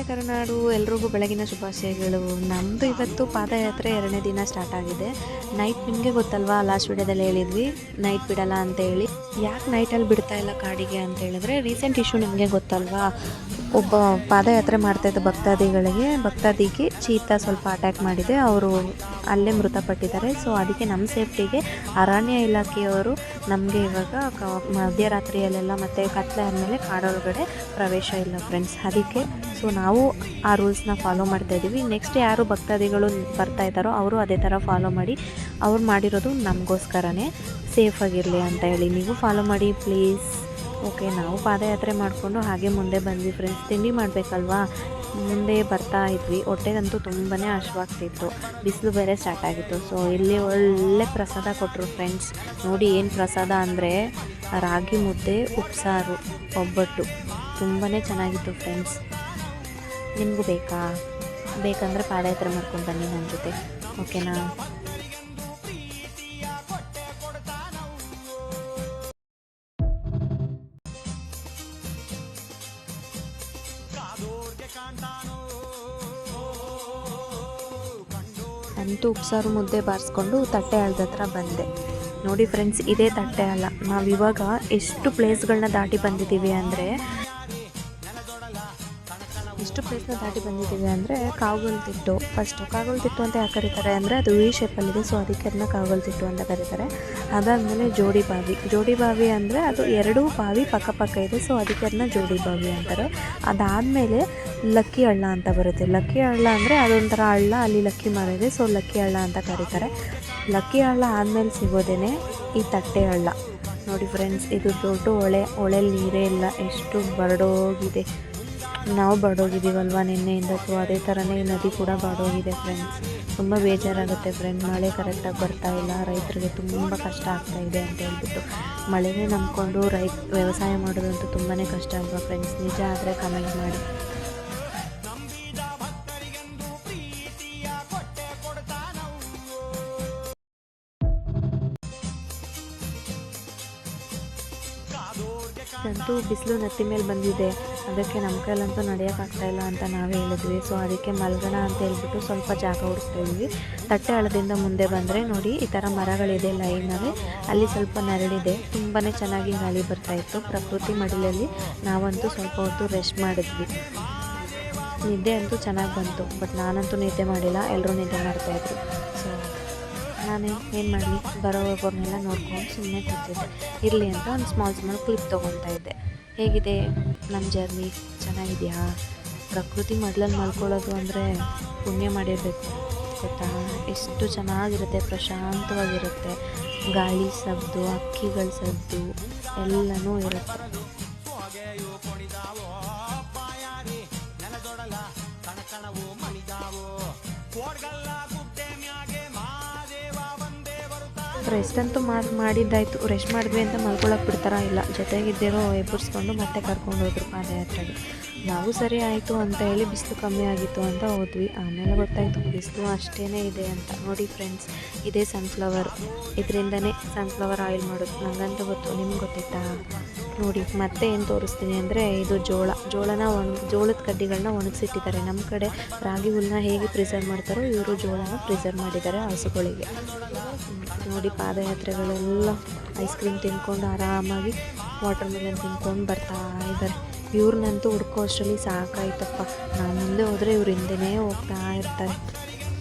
ನಮಸ್ತೆ ಕರುನಾಡು, ಎಲ್ರಿಗೂ ಬೆಳಗಿನ ಶುಭಾಶಯಗಳು. ನಮ್ಮದು ಇವತ್ತು ಪಾದಯಾತ್ರೆ 2ನೇ ದಿನ ಸ್ಟಾರ್ಟ್ ಆಗಿದೆ. ನೈಟ್ ನಿಮಗೆ ಗೊತ್ತಲ್ವಾ, ಲಾಸ್ಟ್ ವಿಡಿಯೋದಲ್ಲಿ ಹೇಳಿದ್ವಿ ನೈಟ್ ಬಿಡಲ್ಲ ಅಂತ ಹೇಳಿ. ಯಾಕೆ ನೈಟಲ್ಲಿ ಬಿಡ್ತಾ ಇಲ್ಲ ಕಾಡಿಗೆ ಅಂತ ಹೇಳಿದ್ರೆ, ರೀಸೆಂಟ್ ಇಶ್ಯೂ ನಿಮಗೆ ಗೊತ್ತಲ್ವಾ, ಒಬ್ಬ ಪಾದಯಾತ್ರೆ ಮಾಡ್ತಾಯಿದ್ದ ಭಕ್ತಾದಿಗೆ ಚೀತಾ ಸ್ವಲ್ಪ ಅಟ್ಯಾಕ್ ಮಾಡಿದೆ, ಅವರು ಅಲ್ಲೇ ಮೃತಪಟ್ಟಿದ್ದಾರೆ. ಸೊ ಅದಕ್ಕೆ ನಮ್ಮ ಸೇಫ್ಟಿಗೆ ಅರಣ್ಯ ಇಲಾಖೆಯವರು ನಮಗೆ ಇವಾಗ ಮಧ್ಯರಾತ್ರಿಯಲ್ಲೆಲ್ಲ ಮತ್ತು ಕತ್ಲೆ ಆದಮೇಲೆ ಕಾಡೊಳಗಡೆ ಪ್ರವೇಶ ಇಲ್ಲ ಫ್ರೆಂಡ್ಸ್. ಅದಕ್ಕೆ ಸೊ ನಾವು ಆ ರೂಲ್ಸ್ನ ಫಾಲೋ ಮಾಡ್ತಾಯಿದ್ದೀವಿ. ನೆಕ್ಸ್ಟ್ ಯಾರು ಭಕ್ತಾದಿಗಳು ಬರ್ತಾ ಇದ್ದಾರೋ ಅವರು ಅದೇ ಥರ ಫಾಲೋ ಮಾಡಿ. ಅವ್ರು ಮಾಡಿರೋದು ನಮಗೋಸ್ಕರನೇ, ಸೇಫಾಗಿರಲಿ ಅಂತ ಹೇಳಿ. ನೀವು ಫಾಲೋ ಮಾಡಿ ಪ್ಲೀಸ್. ಓಕೆ, ನಾವು ಪಾದಯಾತ್ರೆ ಮಾಡಿಕೊಂಡು ಹಾಗೆ ಮುಂದೆ ಬಂದ್ವಿ ಫ್ರೆಂಡ್ಸ್. ತಿಂಡಿ ಮಾಡಬೇಕಲ್ವಾ, ಮುಂದೆ ಬರ್ತಾ ಇದ್ವಿ. ಹೊಟ್ಟೆಗಂತೂ ತುಂಬಾ ಹಶ್ವಾಗ್ತಿತ್ತು, ಬಿಸಿಲು ಬೇರೆ ಸ್ಟಾರ್ಟ್ ಆಗಿತ್ತು. ಸೊ ಇಲ್ಲಿ ಒಳ್ಳೆ ಪ್ರಸಾದ ಕೊಟ್ಟರು ಫ್ರೆಂಡ್ಸ್. ನೋಡಿ ಏನು ಪ್ರಸಾದ ಅಂದರೆ ರಾಗಿ ಮುದ್ದೆ, ಉಪ್ಸಾರು, ಒಬ್ಬಟ್ಟು, ತುಂಬಾ ಚೆನ್ನಾಗಿತ್ತು ಫ್ರೆಂಡ್ಸ್. ನಿಮಗೂ ಬೇಕಂದರೆ ಪಾದಯಾತ್ರೆ ಮಾಡ್ಕೊಂಡು ಬನ್ನಿ ನನ್ನ ಜೊತೆ, ಓಕೆನಾ? ಅಂತೂ ಉಪ್ಸಾರು ಮುದ್ದೆ ಬಾರಿಸ್ಕೊಂಡು ತಟ್ಟೆ ಹಳ್ಳದ ಹತ್ರ ಬಂದೆ. ನೋಡಿ ಫ್ರೆಂಡ್ಸ್, ಇದೇ ತಟ್ಟೆ ಹಳ್ಳ. ನಾವಿವಾಗ ಎಷ್ಟು ಪ್ಲೇಸ್ಗಳನ್ನ ದಾಟಿ ಬಂದಿದ್ದೀವಿ ಅಂದರೆ ಕಾವಗಲ್ತಿಟ್ಟು. ಫಸ್ಟು ಕಾವಗಲ್ತಿಟ್ಟು ಅಂತ ಯಾಕೆ ಕರೀತಾರೆ ಅಂದರೆ ಅದು ವಿ ಶೇಪಲ್ಲಿದೆ, ಸೊ ಅದಕ್ಕೆ ಅದನ್ನ ಕಾವಗಲ್ತಿಟ್ಟು ಅಂತ ಕರೀತಾರೆ. ಅದಾದಮೇಲೆ ಜೋಡಿ ಬಾವಿ ಅಂದರೆ ಅದು 2 ಬಾವಿ ಪಕ್ಕ ಇದೆ, ಸೊ ಅದಕ್ಕೆ ಅದನ್ನ ಜೋಡಿ ಬಾವಿ ಅಂತಾರೆ. ಅದಾದಮೇಲೆ ಲಕ್ಕಿ ಹಳ್ಳ ಅಂತ ಬರುತ್ತೆ. ಲಕ್ಕಿ ಹಳ್ಳ ಅಂದರೆ ಅದೊಂಥರ ಹಳ್ಳ, ಅಲ್ಲಿ ಲಕ್ಕಿ ಮರ ಇದೆ, ಸೊ ಲಕ್ಕಿ ಹಳ್ಳ ಅಂತ ಕರೀತಾರೆ. ಲಕ್ಕಿ ಹಳ್ಳ ಆದಮೇಲೆ ಸಿಗೋದೇನೆ ಈ ತಟ್ಟೆ ಹಳ್ಳ. ನೋಡಿ ಫ್ರೆಂಡ್ಸ್, ಇದು ದೊಡ್ಡ ಹೊಳೆಯಲ್ಲಿ ನೀರೇ ಇಲ್ಲ, ಎಷ್ಟು ಬರಡೋಗಿದೆ. ನಾವು ಬರಡೋಗಿದ್ದೀವಲ್ವ ನಿನ್ನೆಯಿಂದ, ಸೊ ಅದೇ ಥರನೇ ಈ ನದಿ ಕೂಡ ಬರಡೋಗಿದೆ ಫ್ರೆಂಡ್ಸ್. ತುಂಬ ಬೇಜಾರಾಗುತ್ತೆ ಫ್ರೆಂಡ್, ಮಳೆ ಕರೆಕ್ಟಾಗಿ ಬರ್ತಾ ಇಲ್ಲ, ರೈತರಿಗೆ ತುಂಬ ಕಷ್ಟ ಆಗ್ತಾಯಿದೆ ಅಂತ ಹೇಳ್ಬಿಟ್ಟು. ಮಳೆನೇ ನಂಬ್ಕೊಂಡು ವ್ಯವಸಾಯ ಮಾಡೋದಂತೂ ತುಂಬಾ ಕಷ್ಟ ಅಲ್ವಾ ಫ್ರೆಂಡ್ಸ್? ನಿಜ ಆದರೆ ಕಮೆಂಟ್ ಮಾಡಿ. ಅಂತೂ ಬಿಸಿಲು ನೆತ್ತಿ ಮೇಲೆ ಬಂದಿದೆ, ಅದಕ್ಕೆ ನಮ್ಮ ಕೈಲಂತೂ ನಡೆಯೋಕ್ಕಾಗ್ತಾಯಿಲ್ಲ ಅಂತ ನಾವೇ ಹೇಳಿದ್ವಿ. ಸೊ ಅದಕ್ಕೆ ಮಲ್ಗೋಣ ಅಂತ ಹೇಳ್ಬಿಟ್ಟು ಸ್ವಲ್ಪ ಜಾಗ ಹುಡುಕ್ತಾಯಿದ್ವಿ. ತಟ್ಟೆ ಹಳ್ಳದಿಂದ ಮುಂದೆ ಬಂದರೆ ನೋಡಿ ಈ ಥರ ಮರಗಳಿದೆ ಲೈನಲ್ಲಿ, ಅಲ್ಲಿ ಸ್ವಲ್ಪ ನೆರಳಿದೆ, ತುಂಬಾ ಚೆನ್ನಾಗಿ ಗಾಳಿ ಬರ್ತಾಯಿತ್ತು. ಪ್ರಕೃತಿ ಮಡಿಲಲ್ಲಿ ನಾವಂತೂ ಸ್ವಲ್ಪ ಹೊತ್ತು ರೆಸ್ಟ್ ಮಾಡಿದ್ವಿ. ನಿದ್ದೆ ಅಂತೂ ಚೆನ್ನಾಗಿ ಬಂತು, ಬಟ್ ನಾನಂತೂ ನಿದ್ದೆ ಮಾಡಿಲ್ಲ, ಎಲ್ಲರೂ ನಿದ್ದೆ ಮಾಡ್ತಾಯಿದ್ರು. ಸೊ ನಾನು ಏನು ಮಾಡಲಿ, ಬರೋವ್ರನ್ನೆಲ್ಲ ನೋಡ್ಕೊಂಡು ಸುಮ್ಮನೆ ಕೂತಿದ್ದೆ. ಇರಲಿ ಅಂತ ಒಂದು ಸ್ಮಾಲ್ ಕ್ಲಿಪ್ ತೊಗೊತಾ ಇದ್ದೆ. ಹೇಗಿದೆ ನಮ್ಮ ಜರ್ನಿ? ಚೆನ್ನಾಗಿದೆಯಾ? ಪ್ರಕೃತಿ ಮಡ್ಲಲ್ಲಿ ಮಲ್ಕೊಳ್ಳೋದು ಅಂದರೆ ಪುಣ್ಯ ಮಾಡಿರಬೇಕು ಗೊತ್ತಾ. ಎಷ್ಟು ಚೆನ್ನಾಗಿರುತ್ತೆ, ಪ್ರಶಾಂತವಾಗಿರುತ್ತೆ. ಗಾಳಿ ಸದ್ದು, ಹಕ್ಕಿಗಳ ಸದ್ದು ಎಲ್ಲನೂ ಇರುತ್ತೆ. ರೆಸ್ಟ್ ಅಂತೂ ಮಾಡಿದ್ದಾಯಿತು. ರೆಸ್ಟ್ ಮಾಡಿದ್ವಿ ಅಂತ ಮಲ್ಕೊಳಕ್ಕೆ ಬಿಡ್ತಾರ ಇಲ್ಲ, ಜೊತೆಗಿದ್ದಿರೋ ಎಬ್ಬರಿಸ್ಕೊಂಡು ಮತ್ತೆ ಕರ್ಕೊಂಡು ಹೋದ್ರು ಪಾದಯಾತ್ರೆಗೆ. ನಾವು ಸರಿ ಆಯಿತು ಅಂತ ಹೇಳಿ ಬಿಸಿಲು ಕಮ್ಮಿ ಆಗಿತ್ತು ಅಂತ ಹೋದ್ವಿ. ಆಮೇಲೆ ಗೊತ್ತಾಯಿತು ಬಿಸಿಲು ಅಷ್ಟೇ ಇದೆ ಅಂತ. ನೋಡಿ ಫ್ರೆಂಡ್ಸ್, ಇದೇ ಸನ್ಫ್ಲವರ್, ಇದರಿಂದನೇ ಸನ್ಫ್ಲವರ್ ಆಯಿಲ್ ಮಾಡೋದು. ನನಗಂತೂ ಗೊತ್ತು, ನಿಮ್ಗೆ ಗೊತ್ತಿತ್ತಾ? ನೋಡಿ ಮತ್ತೆ ಏನು ತೋರಿಸ್ತೀನಿ ಅಂದರೆ, ಇದು ಜೋಳದ ಕಡ್ಡಿಗಳನ್ನ ಒಣಗಿಸಿಟ್ಟಿದ್ದಾರೆ. ನಮ್ಮ ಕಡೆ ರಾಗಿ ಹುಲ್ಲನ್ನ ಹೇಗೆ ಪ್ರಿಸರ್ವ್ ಮಾಡ್ತಾರೋ ಇವರು ಜೋಳನ ಪ್ರಿಸರ್ವ್ ಮಾಡಿದ್ದಾರೆ ಹಸುಗಳಿಗೆ. ನೋಡಿ ಪಾದಯಾತ್ರೆಗಳೆಲ್ಲ ಐಸ್ ಕ್ರೀಮ್ ತಿನ್ಕೊಂಡು ಆರಾಮಾಗಿ ವಾಟರ್ ಮೆಲನ್ ತಿನ್ಕೊಂಡು ಬರ್ತಾ ಇದ್ದಾರೆ. ಇವ್ರನ್ನಂತೂ ಹುಡ್ಕೋ ಅಷ್ಟರಲ್ಲಿ ಸಾಕಾಯ್ತಪ್ಪ. ನಾನು ಮುಂದೆ ಹೋದರೆ ಇವ್ರು ಹಿಂದೆನೇ ಹೋಗ್ತಾ ಇರ್ತಾರೆ.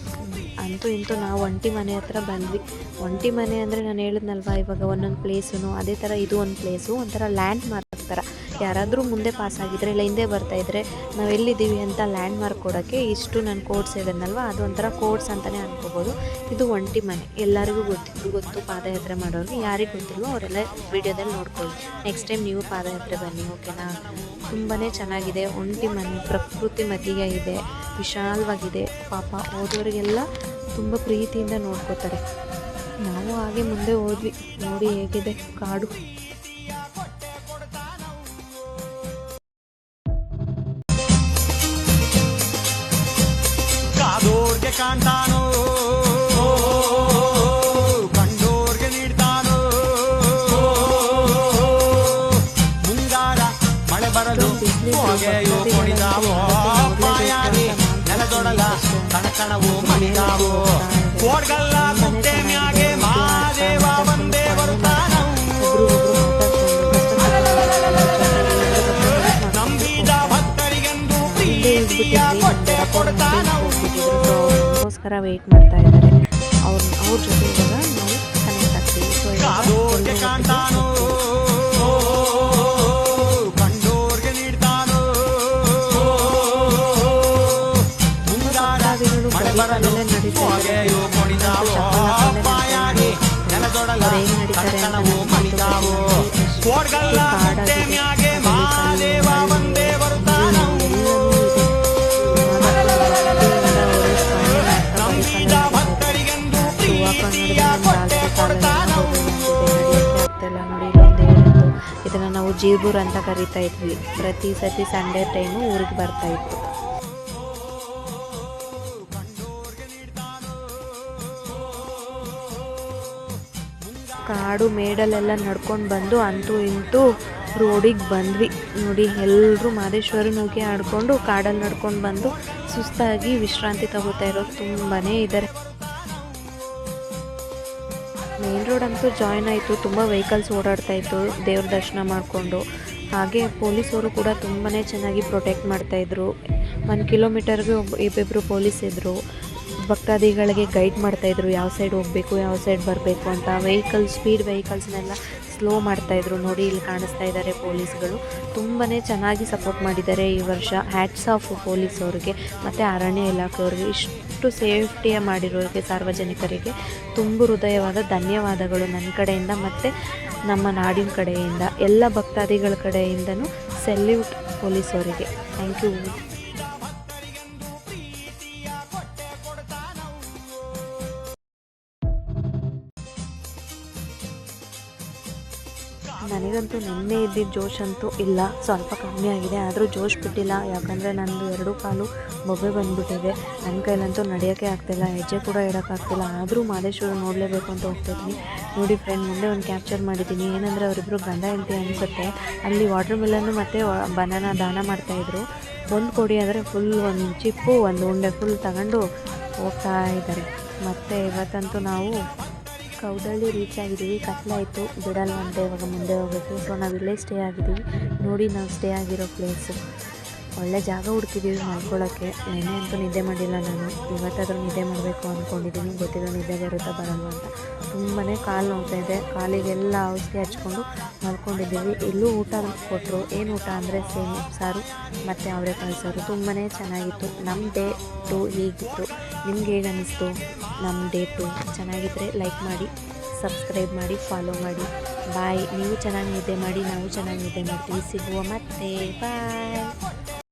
ಅಂತೂ ಇಂತೂ ನಾವು ಒಂಟಿ ಮನೆ ಹತ್ರ ಬಂದ್ವಿ. ಒಂಟಿ ಮನೆ ಅಂದರೆ ನಾನು ಹೇಳಿದ್ನಲ್ವ, ಇವಾಗ ಒಂದೊಂದು ಪ್ಲೇಸು ಅದೇ ಥರ ಇದು ಒಂದು ಪ್ಲೇಸು, ಒಂಥರ ಲ್ಯಾಂಡ್ ಮಾರ್ಕ್ ಥರ. ಯಾರಾದರೂ ಮುಂದೆ ಪಾಸ್ ಆಗಿದ್ರೆ ಇಲ್ಲ ಹಿಂದೆ ಬರ್ತಾಯಿದ್ರೆ ನಾವು ಎಲ್ಲಿದ್ದೀವಿ ಅಂತ ಲ್ಯಾಂಡ್ ಮಾರ್ಕ್ ಕೊಡೋಕ್ಕೆ ಇಷ್ಟು ನಾನು ಕೋಡ್ಸ್ ಹೇಳಿದ್ನಲ್ವ, ಅದು ಒಂಥರ ಕೋಡ್ಸ್ ಅಂತಲೇ ಅನ್ಕೋಬೋದು. ಇದು ಒಂಟಿ ಮನೆ, ಎಲ್ಲರಿಗೂ ಗೊತ್ತು ಪಾದಯಾತ್ರೆ ಮಾಡೋರಿಗೆ. ಯಾರಿಗೆ ಗೊತ್ತಿಲ್ವೋ ಅವರೆಲ್ಲ ವಿಡಿಯೋದಲ್ಲಿ ನೋಡ್ಕೊಳ್ಳಿ. ನೆಕ್ಸ್ಟ್ ಟೈಮ್ ನೀವು ಪಾದಯಾತ್ರೆ ಬನ್ನಿ, ಓಕೆನಾ? ತುಂಬಾ ಚೆನ್ನಾಗಿದೆ. ಒಂಟಿ ಮನೆ ಪ್ರಕೃತಿ ಮಧ್ಯೆ ಇದೆ, ವಿಶಾಲವಾಗಿದೆ. ಪಾಪ ಹೋದವರಿಗೆಲ್ಲ ತುಂಬ ಪ್ರೀತಿಯಿಂದ ನೋಡ್ಕೋತಾರೆ. ನಾವು ಹಾಗೆ ಮುಂದೆ ಹೋದ್ವಿ. ನೋಡಿ ಹೇಗಿದೆ ಕಾಡು. ಕಾದೋರ್ಗೆ ಕಾಣ್ತಾನೋ, ಕಂಡೋರ್ಗೆ ನೀಡ್ತಾನೋ, ಮುಂಗಾರ ಮಳೆ ಬರಲು ಹೊಗೆಯೋ ಕುಣಿದಾವೋ. ಕಟ್ಟಣವು ಮಣಿದಾವು ಕೋಡ್ಗಲ್ಲ ಗುಡ್ಡೆ ಮ್ಯಾಗೆ ಮಹಾದೇವ ಬಂದೇ ಬರುತ್ತಾನವು ನಂಬಿದ ಭಕ್ತರಿಗೆಂದು ಪ್ರೀತಿಯ ಕೊಟ್ಟೆ ಕೊಡ್ತಾನವು. ಅದಕ್ಕೋಸ್ಕರ ವೇಟ್ ಮಾಡ್ತಾ ಇದ್ದಾರೆ. ಅವ್ರ ಜೊತೆ ಇವಾಗ ನಾವು ಕನೆಕ್ಟ್ ಆಗ್ತೀವಿ. ಸೊ ಕಾದೋರ್ಗೆ ಕಾಣ್ತಾನೋ ಕಂಡೋರ್ಗೆ ನೀಡ್ತಾನೋ ಮಳೆ ಬರಲು ಹೊಗೆಯು ಕೊಡಿದಾವೋ ಬಾಯಾಗಿ ನೆಲದೊಡಲ ಕಟ್ಟಣವು ಮಣಿದಾವೋ ಕೋಡ್ಗಲ್ಲ ಗುಡ್ಡೆ ಮ್ಯಾಗೆ ಮಹಾದೇವ ಬಂದೇ ಬರುತ್ತಾನವು ನಂಬಿದ ಭಕ್ತರಿಗೆಂದು ಪ್ರೀತಿಯ ಕೊಟ್ಟೆ ಕೊಡ್ತಾನವು. ನೋಡಿ ಇಲ್ಲೊಂದು ಹೇಳಿದ್ದು ಇದನ್ನ ನಾವು ಜೀಬೂರ್ ಅಂತ ಕರಿತಾ ಇದ್ವಿ. ಪ್ರತಿ ಸತಿ ಸಂಡೇ ಟೈಮು ಊರಿಗೆ ಬರ್ತಾ ಇತ್ತು. ಕಾಡು ಮೇಡಲ್ಲೆಲ್ಲ ನಡ್ಕೊಂಡು ಬಂದು ಅಂತೂ ಇಂತೂ ರೋಡಿಗೆ ಬಂದ್ವಿ. ನೋಡಿ ಎಲ್ಲರೂ ಮಾದೇಶ್ವರನ ಹೋಗಿ ಆಡ್ಕೊಂಡು ಕಾಡಲ್ಲಿ ನಡ್ಕೊಂಡು ಬಂದು ಸುಸ್ತಾಗಿ ವಿಶ್ರಾಂತಿ ತಗೋತಾ ಇರೋರು ತುಂಬಾ ಇದ್ದಾರೆ. ಮೇನ್ ರೋಡ್ ಅಂತೂ ಜಾಯ್ನ್ ಆಯಿತು. ತುಂಬ ವೆಹಿಕಲ್ಸ್ ಓಡಾಡ್ತಾ ಇತ್ತು ದೇವ್ರ ದರ್ಶನ ಮಾಡಿಕೊಂಡು. ಹಾಗೆ ಪೊಲೀಸವರು ಕೂಡ ತುಂಬಾ ಚೆನ್ನಾಗಿ ಪ್ರೊಟೆಕ್ಟ್ ಮಾಡ್ತಾಯಿದ್ರು. 1 ಕಿಲೋಮೀಟರ್ಗೆ ಇಬ್ಬಿಬ್ಬರು ಪೊಲೀಸ್ ಇದ್ದರು. ಭಕ್ತಾದಿಗಳಿಗೆ ಗೈಡ್ ಮಾಡ್ತಾಯಿದ್ರು ಯಾವ ಸೈಡ್ ಹೋಗಬೇಕು ಯಾವ ಸೈಡ್ ಬರಬೇಕು ಅಂತ. ಸ್ಪೀಡ್ ವೆಹಿಕಲ್ಸ್ನೆಲ್ಲ ಸ್ಲೋ ಮಾಡ್ತಾಯಿದ್ರು. ನೋಡಿ ಇಲ್ಲಿ ಕಾಣಿಸ್ತಾ ಇದ್ದಾರೆ ಪೊಲೀಸ್ಗಳು. ತುಂಬಾ ಚೆನ್ನಾಗಿ ಸಪೋರ್ಟ್ ಮಾಡಿದ್ದಾರೆ ಈ ವರ್ಷ. ಹ್ಯಾಟ್ಸ್ ಆಫ್ ಪೊಲೀಸವ್ರಿಗೆ ಮತ್ತು ಅರಣ್ಯ ಇಲಾಖೆಯವ್ರಿಗೆ. ಇಷ್ಟು ಸೇಫ್ಟಿಯ ಮಾಡಿರೋರಿಗೆ ಸಾರ್ವಜನಿಕರಿಗೆ ತುಂಬ ಹೃದಯವಾದ ಧನ್ಯವಾದಗಳು ನನ್ನ ಕಡೆಯಿಂದ ಮತ್ತು ನಮ್ಮ ನಾಡಿನ ಕಡೆಯಿಂದ ಎಲ್ಲ ಭಕ್ತಾದಿಗಳ ಕಡೆಯಿಂದನೂ ಸೆಲ್ಯೂಟ್ ಪೊಲೀಸವರಿಗೆ. Thank you. ನನಗಂತೂ ನಿನ್ನೆ ಇದ್ದಿದ್ದ ಜೋಶ್ ಅಂತೂ ಇಲ್ಲ, ಸ್ವಲ್ಪ ಕಮ್ಮಿ ಆಗಿದೆ. ಆದರೂ ಜೋಶ್ ಬಿಟ್ಟಿಲ್ಲ. ಯಾಕಂದರೆ ನಂದು 2 ಕಾಲು ಬೊಬ್ಬೆ ಬಂದುಬಿಟ್ಟಿದೆ. ನನ್ನ ಕೈಲಂತೂ ನಡೆಯೋಕ್ಕೆ ಆಗ್ತಿಲ್ಲ, ಹೆಜ್ಜೆ ಕೂಡ ಇಡೋಕ್ಕಾಗ್ತಿಲ್ಲ. ಆದರೂ ಮಾದೇಶ್ವರ ನೋಡಲೇಬೇಕು ಅಂತ ಹೋಗ್ತಿದ್ವಿ. ನೋಡಿ ಫ್ರೆಂಡ್, ಮುಂದೆ ಒಂದು ಕ್ಯಾಪ್ಚರ್ ಮಾಡಿದ್ದೀನಿ. ಏನಂದರೆ ಅವರಿಬ್ಬರು ಗಂಡ ಹೆಂಡತಿ ಅನಿಸುತ್ತೆ. ಅಲ್ಲಿ ವಾಟರ್ ಮೆಲನ್ನು ಮತ್ತು ಬನಾನಾ ದಾನ ಮಾಡ್ತಾಯಿದ್ರು. ಒಂದು ಕೊಡಿ ಅಂದರೆ ಫುಲ್ ಒಂದು ಚಿಪ್ಪು ಒಂದು ಉಂಡೆ ಫುಲ್ ತಗೊಂಡು ಹೋಗ್ತಾ ಇದ್ದಾರೆ. ಮತ್ತು ಇವತ್ತಂತೂ ನಾವು ಕೌದಳ್ಳಿ ರೀಚ್ ಆಗಿದ್ದೀವಿ. ಕತ್ಲಾಯಿತು, ಬಿಡಲ್ವಂತೆ ಇವಾಗ ಮುಂದೆ ಹೋಗಬೇಕು. ಸೊ ನಾವು ಇಲ್ಲೇ ಸ್ಟೇ ಆಗಿದ್ದೀವಿ. ನೋಡಿ ನಾವು ಸ್ಟೇ ಆಗಿರೋ ಪ್ಲೇಸು. ಒಳ್ಳೆ ಜಾಗ ಹುಡ್ಕಿದ್ದೀವಿ ಮಾಡ್ಕೊಳ್ಳೋಕ್ಕೆ. ನೆನ್ನೆ ಅಂತೂ ನಿದ್ದೆ ಮಾಡಿಲ್ಲ ನಾನು. ಇವತ್ತಾದರೂ ನಿದ್ದೆ ಮಾಡಬೇಕು ಅಂದ್ಕೊಂಡಿದ್ದೀನಿ. ಗೊತ್ತಿಲ್ಲ ನಿದ್ದೆ ಬರುತ್ತಾ ಬರಲ್ವ ಅಂತ. ತುಂಬಾ ಕಾಲು ನೋಡ್ತಾಯಿದೆ. ಕಾಲಿಗೆಲ್ಲ ಔಷಧಿ ಹಚ್ಕೊಂಡು ಮಲ್ಕೊಂಡಿದ್ದೀವಿ. ಇಲ್ಲೂ ಊಟ ಕೊಟ್ಟರು. ಏನು ಊಟ ಅಂದರೆ ಸೇಮ್ ಸಾರು ಮತ್ತು ಅವರೆಕಾಳು ಸಾರು. ತುಂಬಾ ಚೆನ್ನಾಗಿತ್ತು. ನಮ್ಮ ಡೇ 2 ಹೀಗಿತ್ತು. ನಿಮ್ಗೆ ಹೇಗೆ ಅನ್ನಿಸ್ತು ನಮ್ಮ ಡೇ 2? ಚೆನ್ನಾಗಿದ್ದರೆ ಲೈಕ್ ಮಾಡಿ, ಸಬ್ಸ್ಕ್ರೈಬ್ ಮಾಡಿ, ಫಾಲೋ ಮಾಡಿ. ಬಾಯ್. ನೀವು ಚೆನ್ನಾಗಿ ನಿದ್ದೆ ಮಾಡಿ, ನಾವು ಚೆನ್ನಾಗಿ ನಿದ್ದೆ ಮಾಡ್ತೀವಿ. ಸಿಗುವ ಮತ್ತೆ. ಬಾಯ್.